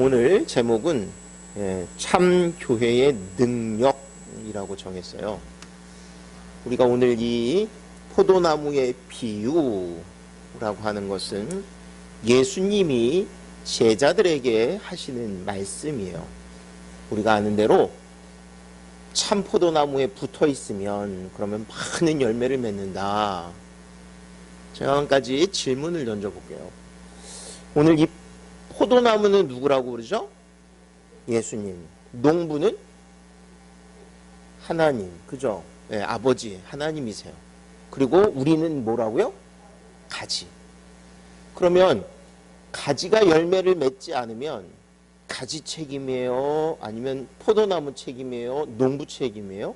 오늘 제목은 참 교회의 능력이라고 정했어요. 우리가 오늘 이 포도나무의 비유라고 하는 것은 예수님이 제자들에게 하시는 말씀이에요. 우리가 아는 대로 참 포도나무에 붙어 있으면 그러면 많은 열매를 맺는다. 제가 한 가지 질문을 던져볼게요. 오늘 이 포도나무는 누구라고 그러죠? 예수님. 농부는 하나님. 그죠? 네, 아버지 하나님이세요. 그리고 우리는 뭐라고요? 가지. 그러면 가지가 열매를 맺지 않으면 가지 책임이에요? 아니면 포도나무 책임이에요? 농부 책임이에요?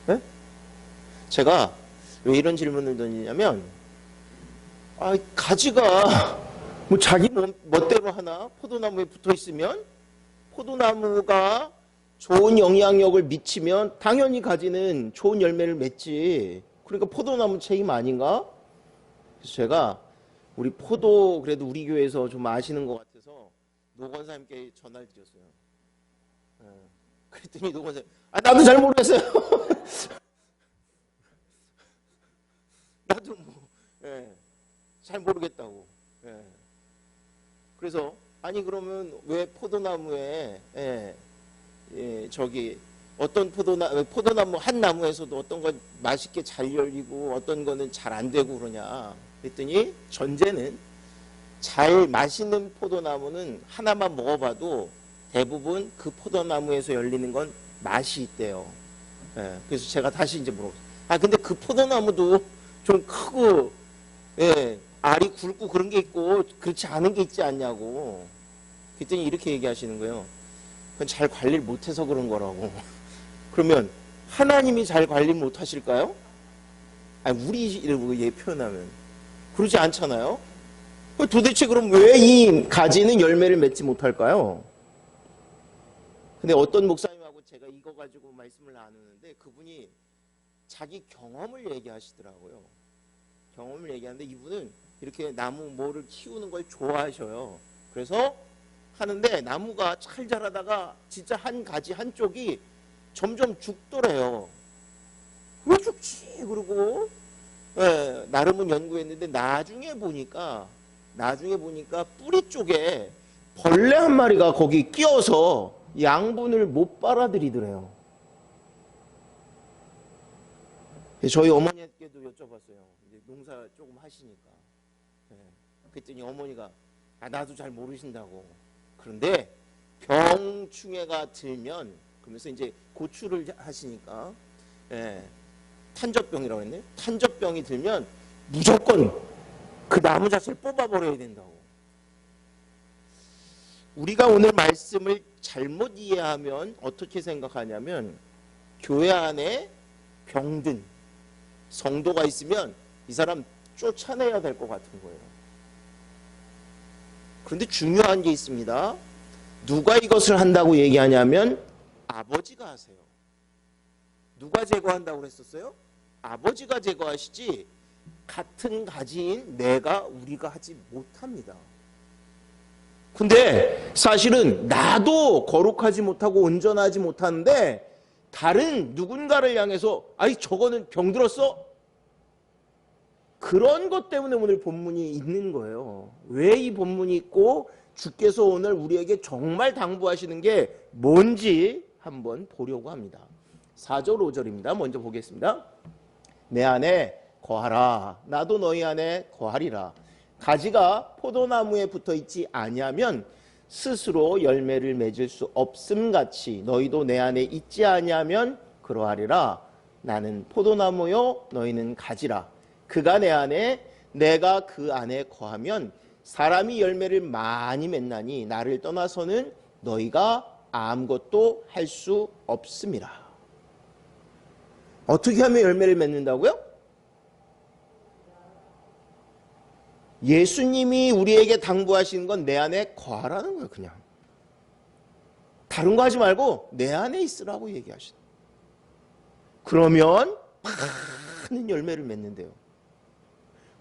네? 제가 왜 이런 질문을 던지냐면 가지가 뭐 자기 멋대로 하나 포도나무에 붙어 있으면 포도나무가 좋은 영향력을 미치면 당연히 가지는 좋은 열매를 맺지. 그러니까 포도나무 책임 아닌가? 그래서 제가 그래도 우리 교회에서 좀 아시는 것 같아서 노건사님께 전화를 드렸어요. 그랬더니 노건사님, 나도 잘 모르겠어요. 나도 잘 모르겠다고. 그래서 그러면 왜 포도나무에 어떤 포도나무 한 나무에서도 어떤 건 맛있게 잘 열리고 어떤 거는 잘 안 되고 그러냐 그랬더니 전제는 잘 맛있는 포도나무는 하나만 먹어봐도 대부분 그 포도나무에서 열리는 건 맛이 있대요. 그래서 제가 다시 이제 물어봤어요. 근데 그 포도나무도 좀 크고 알이 굵고 그런 게 있고 그렇지 않은 게 있지 않냐고. 그랬더니 이렇게 얘기하시는 거예요. 그건 잘 관리를 못해서 그런 거라고. 그러면 하나님이 잘 관리 못하실까요? 우리 이름으로 표현하면 그러지 않잖아요. 도대체 그럼 왜 이 가지는 열매를 맺지 못할까요? 근데 어떤 목사님하고 제가 이거 가지고 말씀을 나누는데 그분이 자기 경험을 얘기하시더라고요. 경험을 얘기하는데 이분은 이렇게 나무 뭐를 키우는 걸 좋아하셔요. 그래서 하는데 나무가 잘 자라다가 진짜 한 가지 한쪽이 점점 죽더래요. 왜 죽지? 그러고 나름은 연구했는데 나중에 보니까 뿌리 쪽에 벌레 한 마리가 거기 끼어서 양분을 못 빨아들이더래요. 저희 어머니께도 여쭤봤어요. 이제 농사 조금 하시니까. 그랬더니 어머니가 나도 잘 모르신다고. 그런데 병충해가 들면 그러면서 이제 고추를 하시니까 탄저병이라고 했네. 탄저병이 들면 무조건 그 나무 자체를 뽑아버려야 된다고. 우리가 오늘 말씀을 잘못 이해하면 어떻게 생각하냐면 교회 안에 병든 성도가 있으면 이 사람 쫓아내야 될 것 같은 거예요. 그런데 중요한 게 있습니다. 누가 이것을 한다고 얘기하냐면 아버지가 하세요. 누가 제거한다고 그랬었어요? 아버지가 제거하시지 같은 가지인 우리가 하지 못합니다. 근데 사실은 나도 거룩하지 못하고 온전하지 못하는데 다른 누군가를 향해서 저거는 병들었어? 그런 것 때문에 오늘 본문이 있는 거예요. 왜 이 본문이 있고 주께서 오늘 우리에게 정말 당부하시는 게 뭔지 한번 보려고 합니다. 4절 5절입니다. 먼저 보겠습니다. 내 안에 거하라. 나도 너희 안에 거하리라. 가지가 포도나무에 붙어 있지 아니하면 스스로 열매를 맺을 수 없음같이 너희도 내 안에 있지 아니하면 그러하리라. 나는 포도나무요 너희는 가지라. 그가 내 안에 내가 그 안에 거하면 사람이 열매를 많이 맺나니 나를 떠나서는 너희가 아무것도 할 수 없음이라. 어떻게 하면 열매를 맺는다고요? 예수님이 우리에게 당부하시는 건 내 안에 거하라는 거예요. 그냥 다른 거 하지 말고 내 안에 있으라고 얘기하시는 거예요. 그러면 많은 열매를 맺는데요.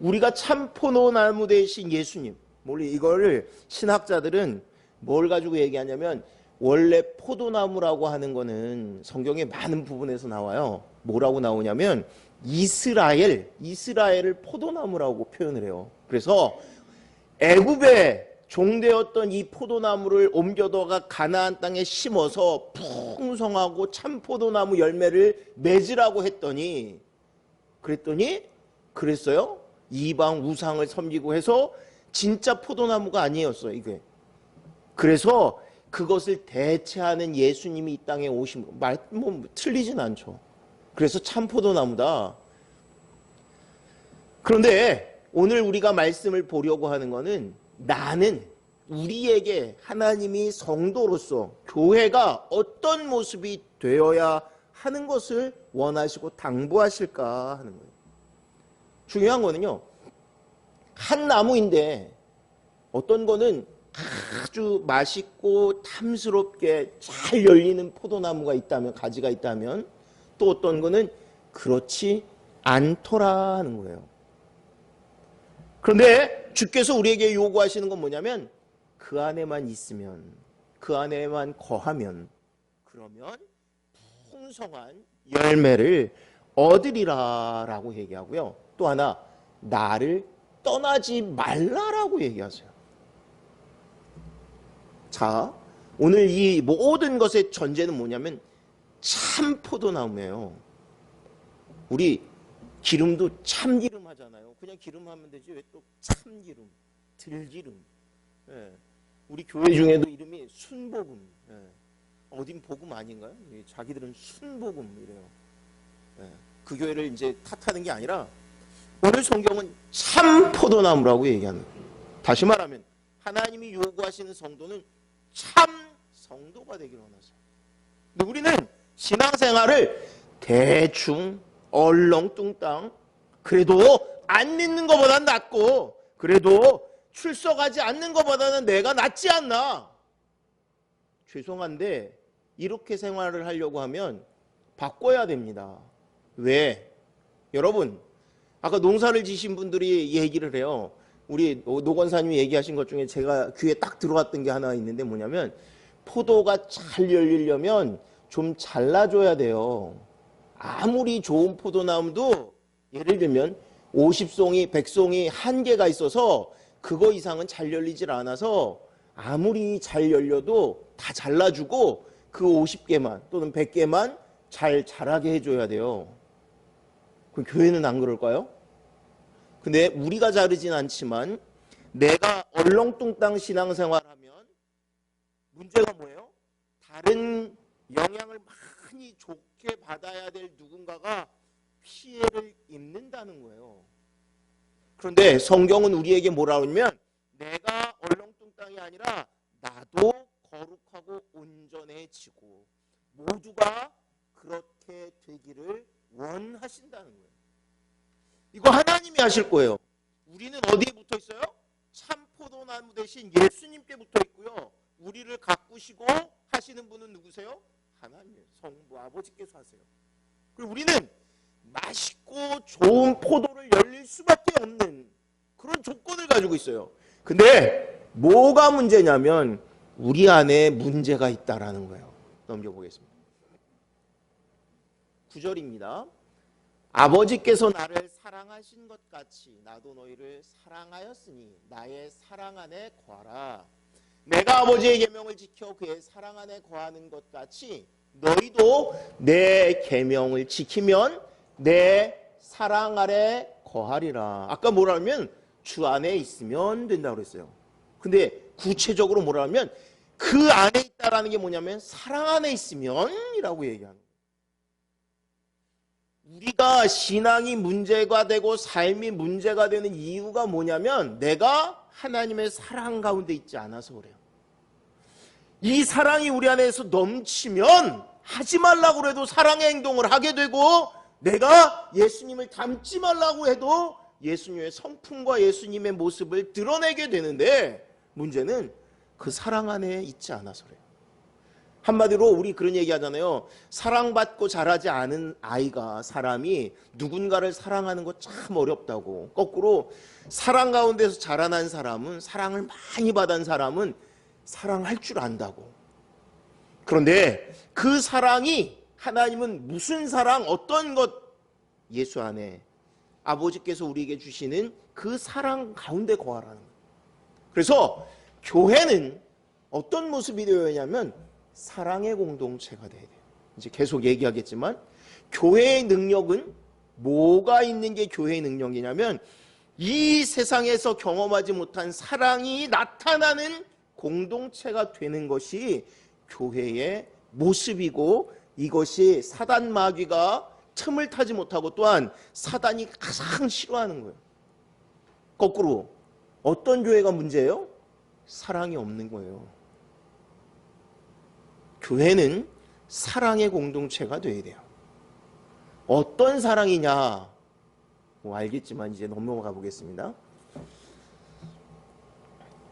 우리가 참 포도나무 되신 예수님, 원래 이거를 신학자들은 뭘 가지고 얘기하냐면 원래 포도나무라고 하는 거는 성경의 많은 부분에서 나와요. 뭐라고 나오냐면 이스라엘을 포도나무라고 표현을 해요. 그래서 애굽에 종되었던 이 포도나무를 옮겨다가 가나안 땅에 심어서 풍성하고 참 포도나무 열매를 맺으라고 했더니 그랬어요? 이방 우상을 섬기고 해서 진짜 포도나무가 아니었어요, 이게. 그래서 그것을 대체하는 예수님이 이 땅에 오신 거, 틀리진 않죠. 그래서 참 포도나무다. 그런데 오늘 우리가 말씀을 보려고 하는 거는 나는 우리에게 하나님이 성도로서 교회가 어떤 모습이 되어야 하는 것을 원하시고 당부하실까 하는 거예요. 중요한 거는요, 한 나무인데 어떤 거는 아주 맛있고 탐스럽게 잘 열리는 포도나무가 있다면, 가지가 있다면, 또 어떤 거는 그렇지 않더라 하는 거예요. 그런데 주께서 우리에게 요구하시는 건 뭐냐면 그 안에만 있으면, 그 안에만 거하면, 그러면 풍성한 열매를 얻으리라 라고 얘기하고요. 또 하나, 나를 떠나지 말라라고 얘기하세요. 자, 오늘 이 모든 것의 전제는 뭐냐면 참 포도나무예요. 우리 기름도 참기름 하잖아요. 그냥 기름 하면 되지 왜 또 참기름, 들기름. 예. 우리 교회 중에도 이름이 순복음. 예. 어딘 복음 아닌가요? 자기들은 순복음 이래요. 예. 그 교회를 이제 탓하는 게 아니라 오늘 성경은 참 포도나무라고 얘기하는 거예요. 다시 말하면 하나님이 요구하시는 성도는 참 성도가 되기를 원하세요. 근데 우리는 신앙생활을 대충 얼렁뚱땅, 그래도 안 믿는 것보다는 낫고, 그래도 출석하지 않는 것보다는 내가 낫지 않나. 죄송한데 이렇게 생활을 하려고 하면 바꿔야 됩니다. 왜? 여러분, 아까 농사를 지신 분들이 얘기를 해요. 우리 노 권사님이 얘기하신 것 중에 제가 귀에 딱 들어왔던 게 하나 있는데 뭐냐면 포도가 잘 열리려면 좀 잘라줘야 돼요. 아무리 좋은 포도나무도 예를 들면 50송이, 100송이 한계가 있어서 그거 이상은 잘 열리질 않아서 아무리 잘 열려도 다 잘라주고 그 50개만 또는 100개만 잘 자라게 해줘야 돼요. 그럼 교회는 안 그럴까요? 근데 우리가 자르진 않지만 내가 얼렁뚱땅 신앙생활하면 문제가 뭐예요? 다른 영향을 많이 좋게 받아야 될 누군가가 피해를 입는다는 거예요. 그런데 성경은 우리에게 뭐라고 하냐면 내가 얼렁뚱땅이 아니라 나도 거룩하고 온전해지고 모두가 그렇게 되기를 원하신다는 거예요. 이거 하나님이 하실 거예요. 우리는 어디에 붙어 있어요? 참 포도나무 대신 예수님께 붙어 있고요. 우리를 가꾸시고 하시는 분은 누구세요? 하나님이에요. 성부 아버지께서 하세요. 그리고 우리는 맛있고 좋은 포도를 열릴 수밖에 없는 그런 조건을 가지고 있어요. 근데 뭐가 문제냐면 우리 안에 문제가 있다라는 거예요. 넘겨보겠습니다. 9절입니다. 아버지께서 나를 사랑하신 것 같이 나도 너희를 사랑하였으니 나의 사랑 안에 거하라. 내가 아버지의 계명을 지켜 그의 사랑 안에 거하는 것 같이 너희도 내 계명을 지키면 내 사랑 아래 거하리라. 아까 뭐라 하면 주 안에 있으면 된다고 그랬어요. 근데 구체적으로 뭐라 하면 그 안에 있다라는 게 뭐냐면 사랑 안에 있으면이라고 얘기하는 거예요. 우리가 신앙이 문제가 되고 삶이 문제가 되는 이유가 뭐냐면 내가 하나님의 사랑 가운데 있지 않아서 그래요. 이 사랑이 우리 안에서 넘치면 하지 말라고 해도 사랑의 행동을 하게 되고 내가 예수님을 닮지 말라고 해도 예수님의 성품과 예수님의 모습을 드러내게 되는데 문제는 그 사랑 안에 있지 않아서 그래요. 한마디로 우리 그런 얘기 하잖아요. 사랑받고 자라지 않은 아이가, 사람이 누군가를 사랑하는 거 참 어렵다고. 거꾸로 사랑 가운데서 자라난 사람은, 사랑을 많이 받은 사람은 사랑할 줄 안다고. 그런데 그 사랑이, 하나님은 무슨 사랑, 어떤 것, 예수 안에 아버지께서 우리에게 주시는 그 사랑 가운데 거하라는 거예요. 그래서 교회는 어떤 모습이 되어야 하냐면 사랑의 공동체가 돼야 돼요. 이제 계속 얘기하겠지만 교회의 능력은 뭐가 있는 게 교회의 능력이냐면 이 세상에서 경험하지 못한 사랑이 나타나는 공동체가 되는 것이 교회의 모습이고, 이것이 사단 마귀가 틈을 타지 못하고 또한 사단이 가장 싫어하는 거예요. 거꾸로 어떤 교회가 문제예요? 사랑이 없는 거예요. 교회는 사랑의 공동체가 되어야 돼요. 어떤 사랑이냐? 뭐 알겠지만 이제 넘어가 보겠습니다.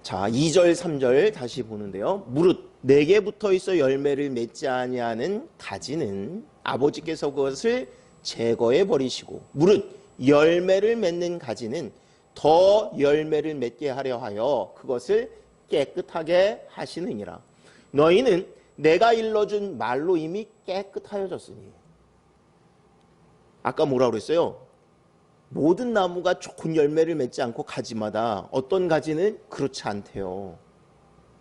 자, 2절 3절 다시 보는데요. 무릇 내게 붙어 있어 열매를 맺지 아니하는 가지는 아버지께서 그것을 제거해 버리시고, 무릇 열매를 맺는 가지는 더 열매를 맺게 하려 하여 그것을 깨끗하게 하시느니라. 너희는 내가 일러준 말로 이미 깨끗하여졌으니. 아까 뭐라고 그랬어요? 모든 나무가 좋은 열매를 맺지 않고 가지마다 어떤 가지는 그렇지 않대요.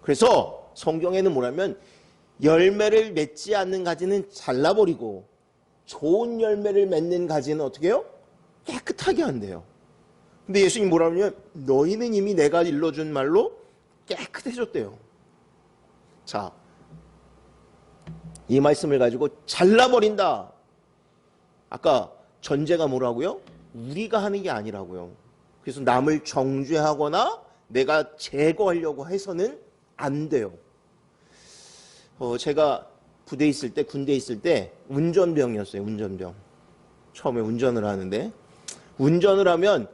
그래서 성경에는 뭐냐면 열매를 맺지 않는 가지는 잘라버리고 좋은 열매를 맺는 가지는 어떻게 해요? 깨끗하게 한대요. 근데 예수님이 뭐라고 하냐면 너희는 이미 내가 일러준 말로 깨끗해졌대요. 자, 이 말씀을 가지고 잘라버린다. 아까 전제가 뭐라고요? 우리가 하는 게 아니라고요. 그래서 남을 정죄하거나 내가 제거하려고 해서는 안 돼요. 제가 부대에 있을 때, 군대에 있을 때 운전병이었어요. 운전병. 처음에 운전을 하는데, 운전을 하면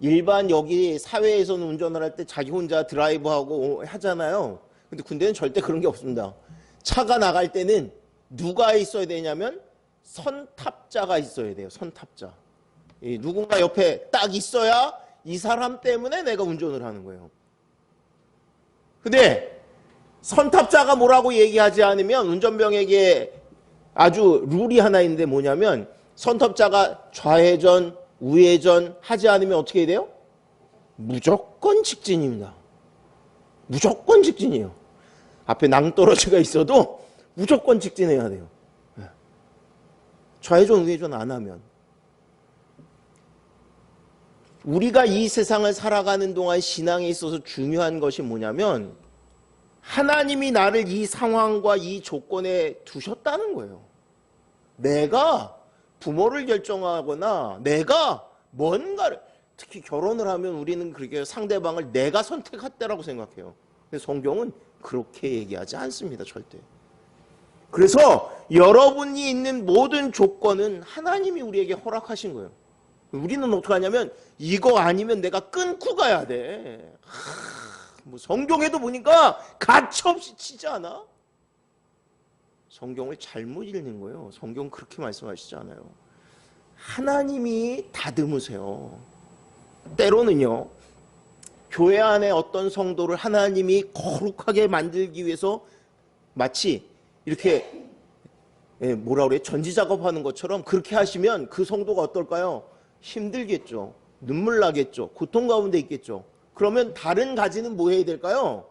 일반 여기 사회에서는 운전을 할 때 자기 혼자 드라이브하고 하잖아요. 근데 군대는 절대 그런 게 없습니다. 차가 나갈 때는 누가 있어야 되냐면 선탑자가 있어야 돼요. 선탑자. 누군가 옆에 딱 있어야 이 사람 때문에 내가 운전을 하는 거예요. 근데 선탑자가 뭐라고 얘기하지 않으면, 운전병에게 아주 룰이 하나 있는데 뭐냐면 선탑자가 좌회전, 우회전 하지 않으면 어떻게 해야 돼요? 무조건 직진입니다. 무조건 직진이에요. 앞에 낭떠러지가 있어도 무조건 직진해야 돼요. 좌회전, 우회전 안 하면. 우리가 이 세상을 살아가는 동안 신앙에 있어서 중요한 것이 뭐냐면 하나님이 나를 이 상황과 이 조건에 두셨다는 거예요. 내가 부모를 결정하거나 내가 뭔가를, 특히 결혼을 하면 우리는 그렇게 상대방을 내가 선택했다라고 생각해요. 근데 성경은 그렇게 얘기하지 않습니다. 절대. 그래서 여러분이 있는 모든 조건은 하나님이 우리에게 허락하신 거예요. 우리는 어떻게 하냐면 이거 아니면 내가 끊고 가야 돼. 뭐 성경에도 보니까 가차없이 치지 않아? 성경을 잘못 읽는 거예요. 성경 그렇게 말씀하시지 않아요. 하나님이 다듬으세요. 때로는요, 교회 안에 어떤 성도를 하나님이 거룩하게 만들기 위해서 마치 이렇게 뭐라 그래요? 전지 작업하는 것처럼 그렇게 하시면 그 성도가 어떨까요? 힘들겠죠. 눈물 나겠죠. 고통 가운데 있겠죠. 그러면 다른 가지는 뭐 해야 될까요?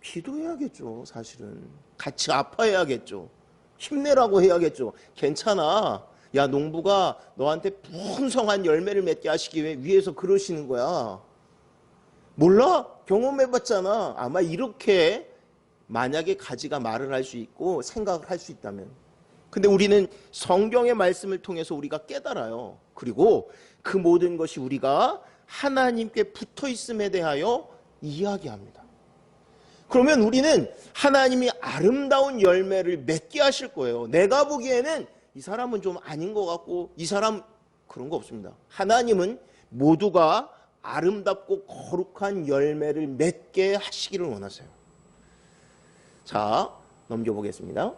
기도해야겠죠. 사실은 같이 아파해야겠죠. 힘내라고 해야겠죠. 괜찮아. 야, 농부가 너한테 풍성한 열매를 맺게 하시기 위해서 그러시는 거야. 몰라? 경험해봤잖아. 아마 이렇게 만약에 가지가 말을 할 수 있고 생각을 할 수 있다면. 근데 우리는 성경의 말씀을 통해서 우리가 깨달아요. 그리고 그 모든 것이 우리가 하나님께 붙어 있음에 대하여 이야기합니다. 그러면 우리는 하나님이 아름다운 열매를 맺게 하실 거예요. 내가 보기에는 이 사람은 좀 아닌 것 같고 이 사람, 그런 거 없습니다. 하나님은 모두가 아름답고 거룩한 열매를 맺게 하시기를 원하세요. 자, 넘겨보겠습니다.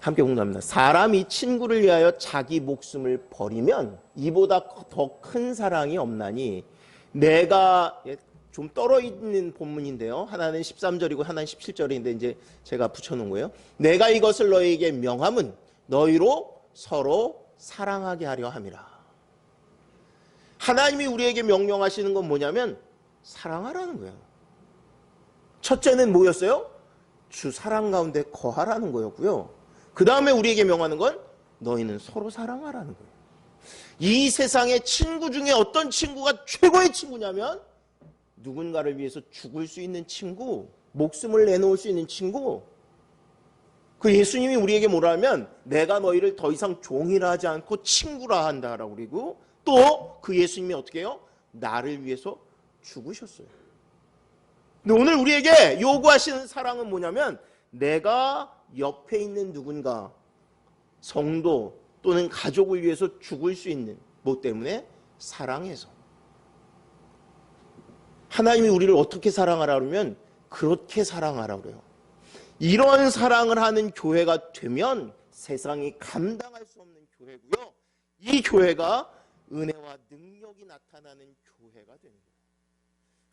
함께 공부합니다. 사람이 친구를 위하여 자기 목숨을 버리면 이보다 더 큰 사랑이 없나니 내가 좀 떨어 있는 본문인데요. 하나는 13절이고 하나는 17절인데 이제 제가 붙여놓은 거예요. 내가 이것을 너희에게 명함은 너희로 서로 사랑하게 하려 함이라. 하나님이 우리에게 명령하시는 건 뭐냐면 사랑하라는 거예요. 첫째는 뭐였어요? 주 사랑 가운데 거하라는 거였고요. 그 다음에 우리에게 명하는 건 너희는 서로 사랑하라는 거예요. 이 세상의 친구 중에 어떤 친구가 최고의 친구냐면 누군가를 위해서 죽을 수 있는 친구, 목숨을 내놓을 수 있는 친구. 그 예수님이 우리에게 뭐라 하면 내가 너희를 더 이상 종이라 하지 않고 친구라 한다라고 그리고 또 그 예수님이 어떻게 해요? 나를 위해서 죽으셨어요. 근데 오늘 우리에게 요구하시는 사랑은 뭐냐면 내가 옆에 있는 누군가, 성도 또는 가족을 위해서 죽을 수 있는 뭐 때문에? 사랑해서. 하나님이 우리를 어떻게 사랑하라 그러면 그렇게 사랑하라 그래요. 이런 사랑을 하는 교회가 되면 세상이 감당할 수 없는 교회고요. 이 교회가 은혜와 능력이 나타나는 교회가 되는 거예요.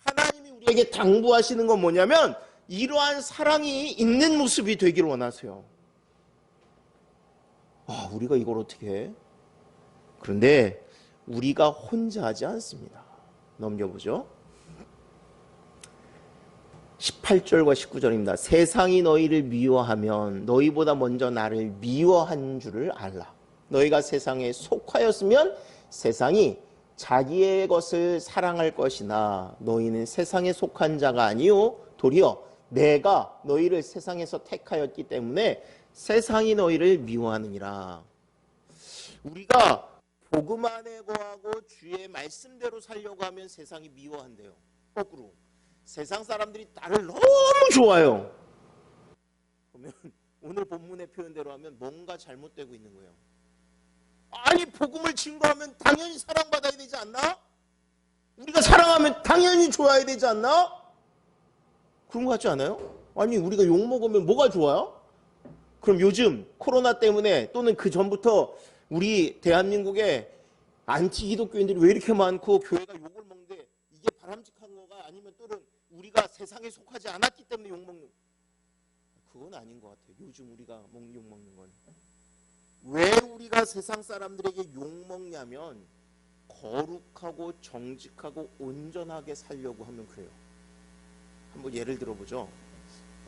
하나님이 우리에게 당부하시는 건 뭐냐면 이러한 사랑이 있는 모습이 되기를 원하세요. 우리가 이걸 어떻게 해? 그런데 우리가 혼자 하지 않습니다. 넘겨보죠. 18절과 19절입니다. 세상이 너희를 미워하면 너희보다 먼저 나를 미워한 줄을 알라. 너희가 세상에 속하였으면 세상이 자기의 것을 사랑할 것이나 너희는 세상에 속한 자가 아니요 도리어 내가 너희를 세상에서 택하였기 때문에 세상이 너희를 미워하느니라. 우리가 복음 안에 거하고 주의 말씀대로 살려고 하면 세상이 미워한대요. 거꾸로 세상 사람들이 나를 너무 좋아요. 그러면 오늘 본문의 표현대로 하면 뭔가 잘못되고 있는 거예요. 아니 복음을 증거하면 당연히 사랑받아야 되지 않나? 우리가 사랑하면 당연히 좋아야 되지 않나? 그런 거 같지 않아요? 아니 우리가 욕먹으면 뭐가 좋아요? 그럼 요즘 코로나 때문에 또는 그 전부터 우리 대한민국에 안티 기독교인들이 왜 이렇게 많고 교회가 욕을 먹는데 이게 바람직한 거가 아니면 또는 우리가 세상에 속하지 않았기 때문에 욕먹는 그건 아닌 것 같아요. 요즘 우리가 욕먹는 건. 왜 우리가 세상 사람들에게 욕먹냐면 거룩하고 정직하고 온전하게 살려고 하면 그래요. 한번 예를 들어보죠.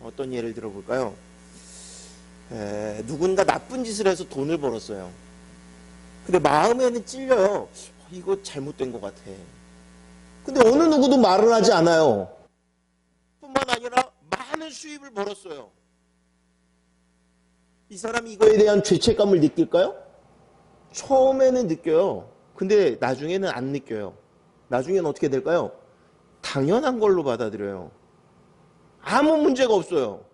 어떤 예를 들어볼까요? 누군가 나쁜 짓을 해서 돈을 벌었어요. 근데 마음에는 찔려요. 이거 잘못된 것 같아. 근데 어느 누구도 말을 하지 않아요. 뿐만 아니라 많은 수입을 벌었어요. 이 사람이 이거에 대한 죄책감을 느낄까요? 처음에는 느껴요. 근데 나중에는 안 느껴요. 나중에는 어떻게 될까요? 당연한 걸로 받아들여요. 아무 문제가 없어요.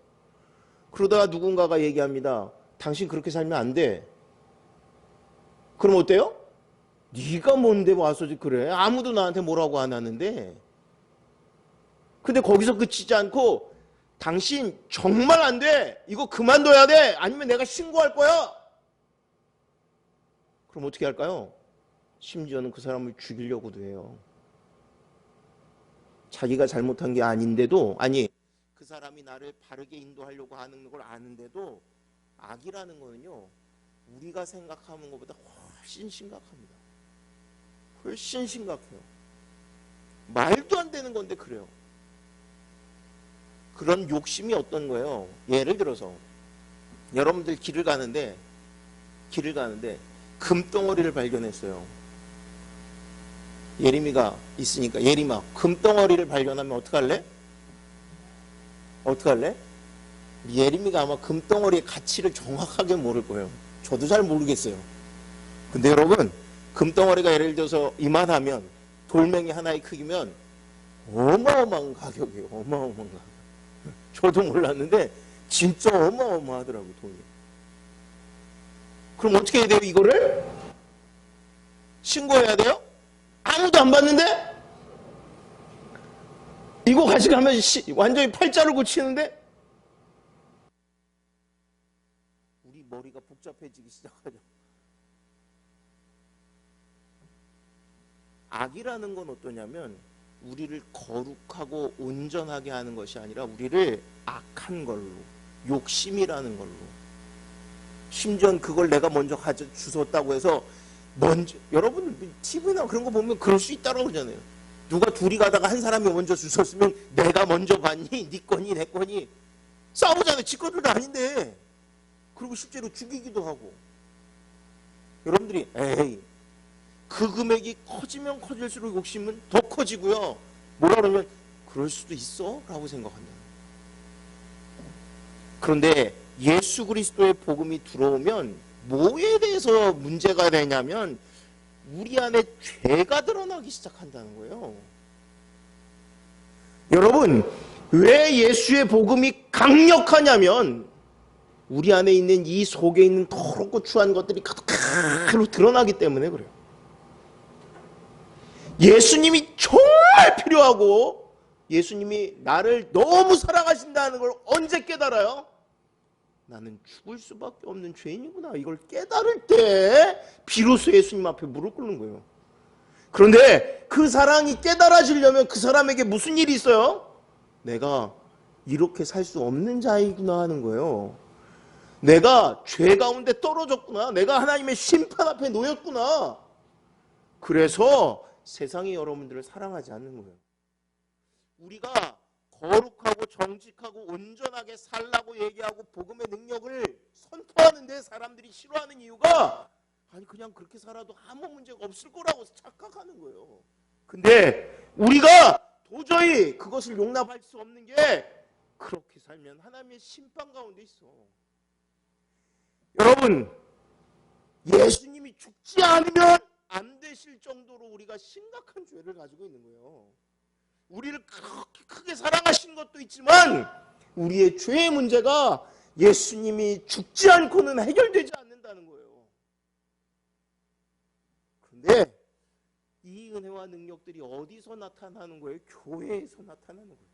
그러다가 누군가가 얘기합니다. 당신 그렇게 살면 안 돼. 그럼 어때요? 네가 뭔데 와서 그래? 아무도 나한테 뭐라고 안 하는데. 근데 거기서 그치지 않고 당신 정말 안 돼. 이거 그만둬야 돼. 아니면 내가 신고할 거야. 그럼 어떻게 할까요? 심지어는 그 사람을 죽이려고도 해요. 자기가 잘못한 게 아닌데도 그 사람이 나를 바르게 인도하려고 하는 걸 아는데도 악이라는 거는요. 우리가 생각하는 것보다 훨씬 심각합니다. 훨씬 심각해요. 말도 안 되는 건데 그래요. 그런 욕심이 어떤 거예요? 예를 들어서 여러분들 길을 가는데 금덩어리를 발견했어요. 예림이가 있으니까 예림아 금덩어리를 발견하면 어떡할래? 예림이가 아마 금덩어리의 가치를 정확하게 모를 거예요. 저도 잘 모르겠어요. 근데 여러분 금덩어리가 예를 들어서 이만하면 돌멩이 하나의 크기면 어마어마한 가격이에요. 어마어마한 가격. 저도 몰랐는데 진짜 어마어마하더라고요. 돈이. 그럼 어떻게 해야 돼요? 이거를? 신고해야 돼요? 아무도 안 봤는데? 이거 가져가면 완전히 팔자를 고치는데? 머리가 복잡해지기 시작하죠. 악이라는 건 어떠냐면 우리를 거룩하고 온전하게 하는 것이 아니라 우리를 악한 걸로, 욕심이라는 걸로, 심지어 그걸 내가 먼저 주웠다고 해서 먼저, 여러분 TV나 그런 거 보면 그럴 수 있다고 그러잖아요. 누가 둘이 가다가 한 사람이 먼저 주웠으면 내가 먼저 봤니? 네 거니 내 거니? 싸우잖아요. 지 것들도 아닌데. 그리고 실제로 죽이기도 하고. 여러분들이 에이, 그 금액이 커지면 커질수록 욕심은 더 커지고요. 뭐라 그러면 그럴 수도 있어? 라고 생각한다. 그런데 예수 그리스도의 복음이 들어오면 뭐에 대해서 문제가 되냐면 우리 안에 죄가 드러나기 시작한다는 거예요. 여러분, 왜 예수의 복음이 강력하냐면 우리 안에 있는 이 속에 있는 더럽고 추한 것들이 가득하로 드러나기 때문에 그래요. 예수님이 정말 필요하고 예수님이 나를 너무 사랑하신다는 걸 언제 깨달아요? 나는 죽을 수밖에 없는 죄인이구나. 이걸 깨달을 때 비로소 예수님 앞에 무릎 꿇는 거예요. 그런데 그 사랑이 깨달아지려면 그 사람에게 무슨 일이 있어요? 내가 이렇게 살 수 없는 자이구나 하는 거예요. 내가 죄 가운데 떨어졌구나. 내가 하나님의 심판 앞에 놓였구나. 그래서 세상이 여러분들을 사랑하지 않는 거예요. 우리가 거룩하고 정직하고 온전하게 살라고 얘기하고 복음의 능력을 선포하는데 사람들이 싫어하는 이유가 아니 그냥 그렇게 살아도 아무 문제가 없을 거라고 착각하는 거예요. 근데 우리가 도저히 그것을 용납할 수 없는 게 그렇게 살면 하나님의 심판 가운데 있어. 여러분, 예수님이 죽지 않으면 안 되실 정도로 우리가 심각한 죄를 가지고 있는 거예요. 우리를 그렇게 크게 사랑하신 것도 있지만 우리의 죄의 문제가 예수님이 죽지 않고는 해결되지 않는다는 거예요. 그런데 이 은혜와 능력들이 어디서 나타나는 거예요? 교회에서 나타나는 거예요.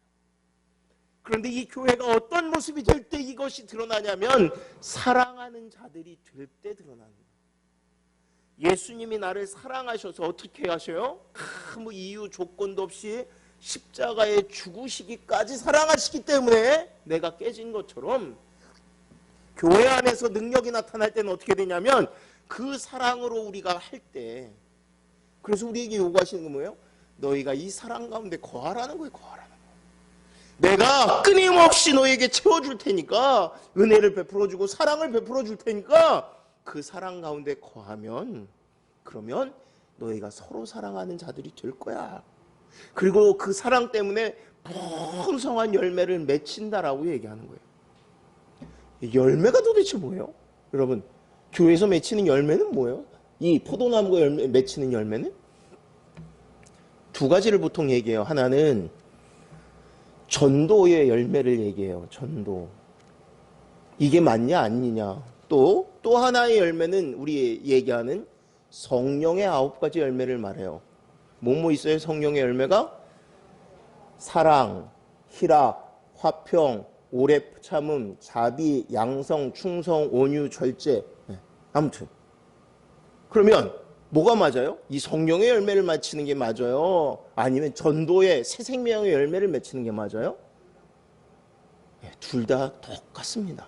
그런데 이 교회가 어떤 모습이 될 때 이것이 드러나냐면 사랑하는 자들이 될 때 드러나는 거예요. 예수님이 나를 사랑하셔서 어떻게 하셔요? 아무 이유 조건도 없이 십자가에 죽으시기까지 사랑하시기 때문에 내가 깨진 것처럼 교회 안에서 능력이 나타날 때는 어떻게 되냐면 그 사랑으로 우리가 할 때, 그래서 우리에게 요구하시는 건 뭐예요? 너희가 이 사랑 가운데 거하라는 거예요. 거하라는 거예요. 내가 끊임없이 너에게 채워줄 테니까, 은혜를 베풀어주고 사랑을 베풀어줄 테니까 그 사랑 가운데 거하면 그러면 너희가 서로 사랑하는 자들이 될 거야. 그리고 그 사랑 때문에 풍성한 열매를 맺힌다라고 얘기하는 거예요. 열매가 도대체 뭐예요? 여러분, 교회에서 맺히는 열매는 뭐예요? 이 포도나무가 맺히는 열매는 두 가지를 보통 얘기해요. 하나는 전도의 열매를 얘기해요. 전도. 이게 맞냐 아니냐. 또 하나의 열매는 우리 얘기하는 성령의 9가지 열매를 말해요. 뭐뭐 있어요? 성령의 열매가 사랑, 희락, 화평, 오래 참음, 자비, 양성, 충성, 온유, 절제. 아무튼 그러면 뭐가 맞아요? 이 성령의 열매를 맺히는 게 맞아요? 아니면 전도의 새 생명의 열매를 맺히는 게 맞아요? 둘 다 똑같습니다.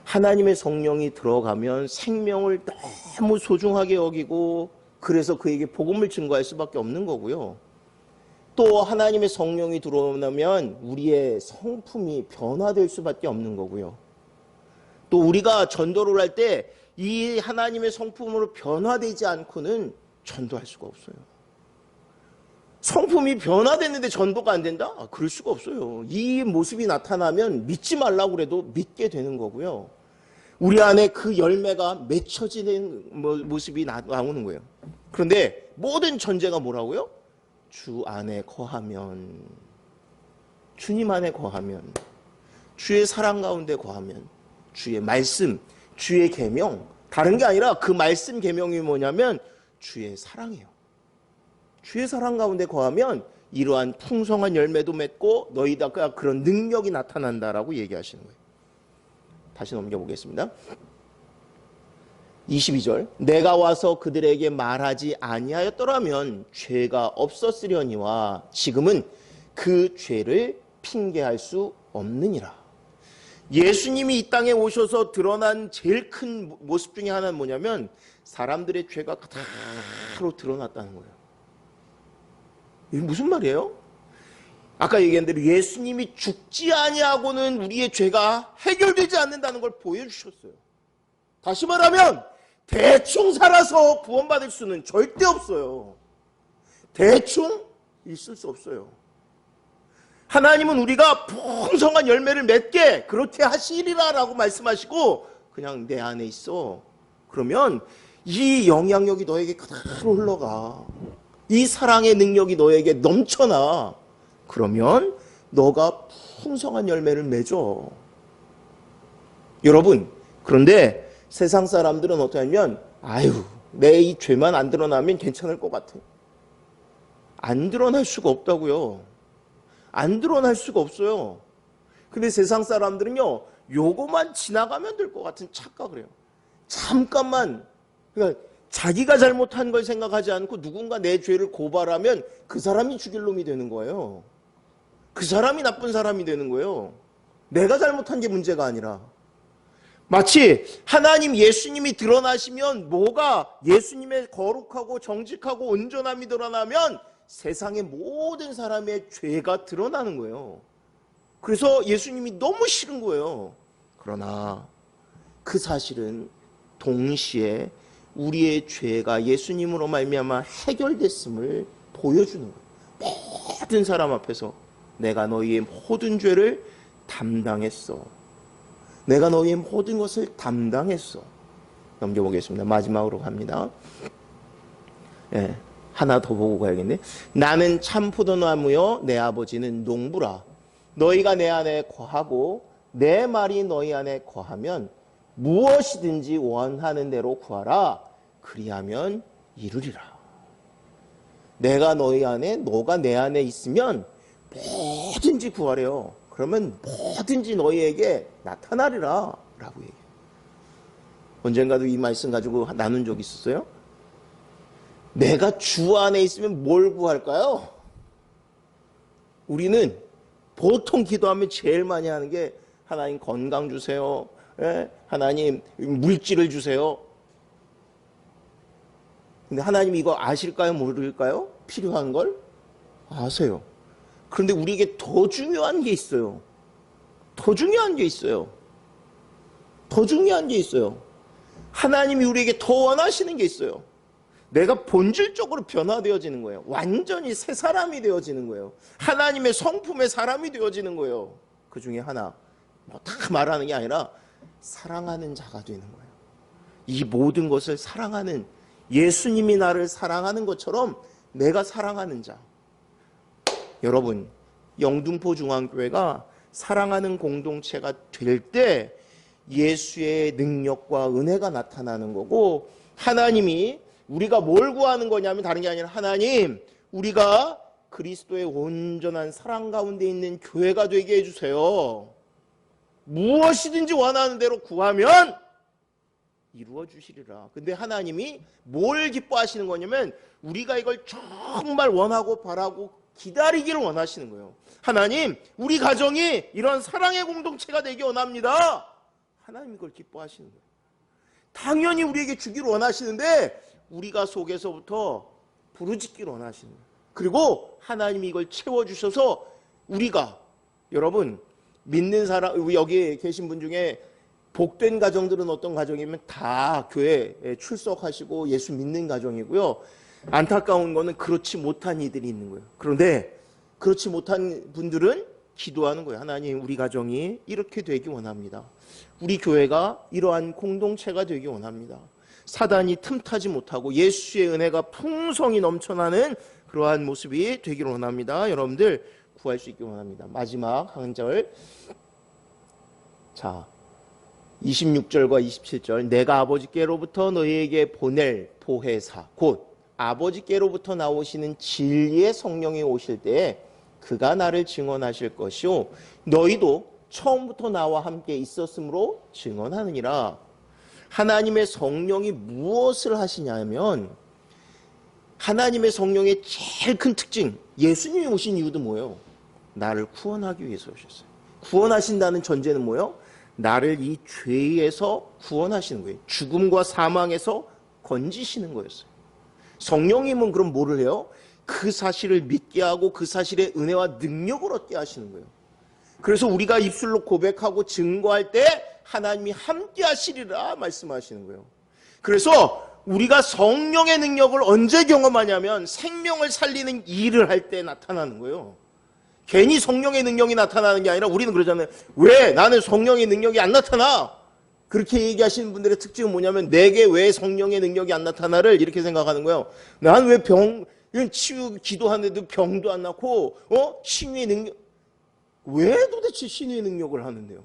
하나님의 성령이 들어가면 생명을 너무 소중하게 여기고 그래서 그에게 복음을 증거할 수밖에 없는 거고요. 또 하나님의 성령이 들어오면 우리의 성품이 변화될 수밖에 없는 거고요. 또 우리가 전도를 할 때 이 하나님의 성품으로 변화되지 않고는 전도할 수가 없어요. 성품이 변화됐는데 전도가 안 된다? 그럴 수가 없어요. 이 모습이 나타나면 믿지 말라고 그래도 믿게 되는 거고요. 우리 안에 그 열매가 맺혀지는 모습이 나오는 거예요. 그런데 모든 전제가 뭐라고요? 주 안에 거하면, 주님 안에 거하면, 주의 사랑 가운데 거하면, 주의 말씀, 주의 계명, 다른 게 아니라 그 말씀 계명이 뭐냐면 주의 사랑이에요. 주의 사랑 가운데 거하면 이러한 풍성한 열매도 맺고 너희다가 그런 능력이 나타난다라고 얘기하시는 거예요. 다시 넘겨보겠습니다. 22절. 내가 와서 그들에게 말하지 아니하였더라면 죄가 없었으려니와 지금은 그 죄를 핑계할 수 없느니라. 예수님이 이 땅에 오셔서 드러난 제일 큰 모습 중에 하나는 뭐냐면 사람들의 죄가 그대로 드러났다는 거예요. 이게 무슨 말이에요? 아까 얘기한 대로 예수님이 죽지 아니하고는 우리의 죄가 해결되지 않는다는 걸 보여주셨어요. 다시 말하면 대충 살아서 구원받을 수는 절대 없어요. 대충 있을 수 없어요. 하나님은 우리가 풍성한 열매를 맺게 그렇게 하시리라 라고 말씀하시고 그냥 내 안에 있어. 그러면 이 영향력이 너에게 그대로 흘러가. 이 사랑의 능력이 너에게 넘쳐나. 그러면 너가 풍성한 열매를 맺어. 여러분, 그런데 세상 사람들은 어떠냐면 아유, 내 이 죄만 안 드러나면 괜찮을 것 같아. 안 드러날 수가 없다고요. 안 드러날 수가 없어요. 근데 세상 사람들은요, 요거만 지나가면 될 것 같은 착각을 해요. 잠깐만, 그러니까 자기가 잘못한 걸 생각하지 않고 누군가 내 죄를 고발하면 그 사람이 죽일 놈이 되는 거예요. 그 사람이 나쁜 사람이 되는 거예요. 내가 잘못한 게 문제가 아니라. 마치 하나님 예수님이 드러나시면 뭐가 예수님의 거룩하고 정직하고 온전함이 드러나면 세상의 모든 사람의 죄가 드러나는 거예요. 그래서 예수님이 너무 싫은 거예요. 그러나 그 사실은 동시에 우리의 죄가 예수님으로 말미암아 해결됐음을 보여주는 거예요. 모든 사람 앞에서 내가 너희의 모든 죄를 담당했어. 내가 너희의 모든 것을 담당했어. 넘겨보겠습니다. 마지막으로 갑니다. 예, 하나 더 보고 가야겠네. 나는 참 포도나무요 내 아버지는 농부라. 너희가 내 안에 거하고 내 말이 너희 안에 거하면 무엇이든지 원하는 대로 구하라. 그리하면 이루리라. 내가 너희 안에, 너가 내 안에 있으면 뭐든지 구하래요. 그러면 뭐든지 너희에게 나타나리라 라고 얘기해요. 언젠가도 이 말씀 가지고 나눈 적 있었어요? 내가 주 안에 있으면 뭘 구할까요? 우리는 보통 기도하면 제일 많이 하는 게 하나님 건강 주세요. 예? 하나님 물질을 주세요. 근데 하나님 이거 아실까요? 모를까요? 필요한 걸? 아세요. 그런데 우리에게 더 중요한 게 있어요. 더 중요한 게 있어요. 더 중요한 게 있어요. 하나님이 우리에게 더 원하시는 게 있어요. 내가 본질적으로 변화되어지는 거예요. 완전히 새 사람이 되어지는 거예요. 하나님의 성품의 사람이 되어지는 거예요. 그 중에 하나, 뭐 다 말하는 게 아니라 사랑하는 자가 되는 거예요. 이 모든 것을 사랑하는, 예수님이 나를 사랑하는 것처럼 내가 사랑하는 자. 여러분, 영등포 중앙교회가 사랑하는 공동체가 될 때 예수의 능력과 은혜가 나타나는 거고, 하나님이 우리가 뭘 구하는 거냐면 다른 게 아니라 하나님, 우리가 그리스도의 온전한 사랑 가운데 있는 교회가 되게 해주세요. 무엇이든지 원하는 대로 구하면 이루어 주시리라. 근데 하나님이 뭘 기뻐하시는 거냐면 우리가 이걸 정말 원하고 바라고 기다리기를 원하시는 거예요. 하나님, 우리 가정이 이런 사랑의 공동체가 되기 원합니다. 하나님 이걸 기뻐하시는 거예요. 당연히 우리에게 주기를 원하시는데 우리가 속에서부터 부르짖기를 원하시는 거예요. 그리고 하나님이 이걸 채워주셔서 우리가, 여러분, 믿는 사람, 여기 계신 분 중에 복된 가정들은 어떤 가정이면 다 교회에 출석하시고 예수 믿는 가정이고요. 안타까운 거는 그렇지 못한 이들이 있는 거예요. 그런데 그렇지 못한 분들은 기도하는 거예요. 하나님, 우리 가정이 이렇게 되기 원합니다. 우리 교회가 이러한 공동체가 되기 원합니다. 사단이 틈타지 못하고 예수의 은혜가 풍성히 넘쳐나는 그러한 모습이 되기를 원합니다. 여러분들 구할 수 있기 원합니다. 마지막 한 절. 자, 26절과 27절. 내가 아버지께로부터 너희에게 보낼 보혜사 곧 아버지께로부터 나오시는 진리의 성령이 오실 때에 그가 나를 증언하실 것이요 너희도 처음부터 나와 함께 있었으므로 증언하느니라. 하나님의 성령이 무엇을 하시냐면, 하나님의 성령의 제일 큰 특징, 예수님이 오신 이유도 뭐예요? 나를 구원하기 위해서 오셨어요. 구원하신다는 전제는 뭐예요? 나를 이 죄에서 구원하시는 거예요. 죽음과 사망에서 건지시는 거였어요. 성령님은 그럼 뭐를 해요? 그 사실을 믿게 하고 그 사실의 은혜와 능력을 얻게 하시는 거예요. 그래서 우리가 입술로 고백하고 증거할 때 하나님이 함께 하시리라 말씀하시는 거예요. 그래서 우리가 성령의 능력을 언제 경험하냐면 생명을 살리는 일을 할 때 나타나는 거예요. 괜히 성령의 능력이 나타나는 게 아니라 우리는 그러잖아요. 왜 나는 성령의 능력이 안 나타나? 그렇게 얘기하시는 분들의 특징은 뭐냐면 내게 왜 성령의 능력이 안 나타나를 이렇게 생각하는 거예요. 난 왜 치유 기도하는데도 병도 안 낫고 신유의 능력, 왜 도대체 신유의 능력을 하는데요?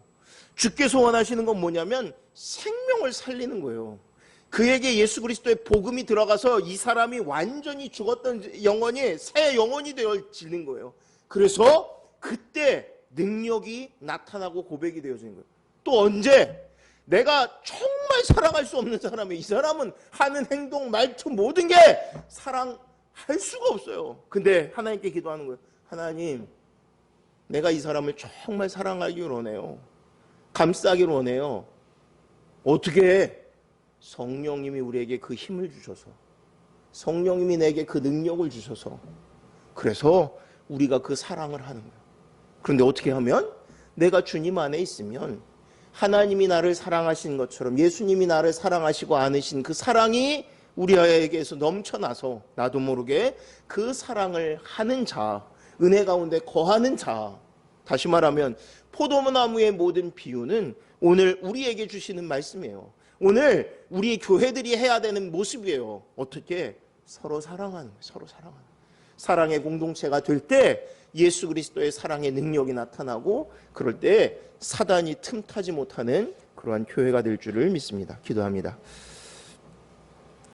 주께서 원하시는 건 뭐냐면 생명을 살리는 거예요. 그에게 예수 그리스도의 복음이 들어가서 이 사람이 완전히 죽었던 영혼이 새 영혼이 되어지는 거예요. 그래서 그때 능력이 나타나고 고백이 되어지는 거예요. 또 언제? 내가 정말 사랑할 수 없는 사람이, 이 사람은 하는 행동, 말투 모든 게 사랑할 수가 없어요. 근데 하나님께 기도하는 거예요. 하나님, 내가 이 사람을 정말 사랑하기 원해요. 감싸기 원해요. 어떻게? 성령님이 우리에게 그 힘을 주셔서, 성령님이 내게 그 능력을 주셔서, 그래서 우리가 그 사랑을 하는 거예요. 그런데 어떻게 하면? 내가 주님 안에 있으면 하나님이 나를 사랑하신 것처럼 예수님이 나를 사랑하시고 안으신 그 사랑이 우리에게서 넘쳐나서 나도 모르게 그 사랑을 하는 자, 은혜 가운데 거하는 자. 다시 말하면 포도나무의 모든 비유는 오늘 우리에게 주시는 말씀이에요. 오늘 우리 교회들이 해야 되는 모습이에요. 어떻게? 서로 사랑하는 거예요. 서로 사랑하는 거예요. 사랑의 공동체가 될 때 예수 그리스도의 사랑의 능력이 나타나고, 그럴 때 사단이 틈타지 못하는 그러한 교회가 될 줄을 믿습니다. 기도합니다.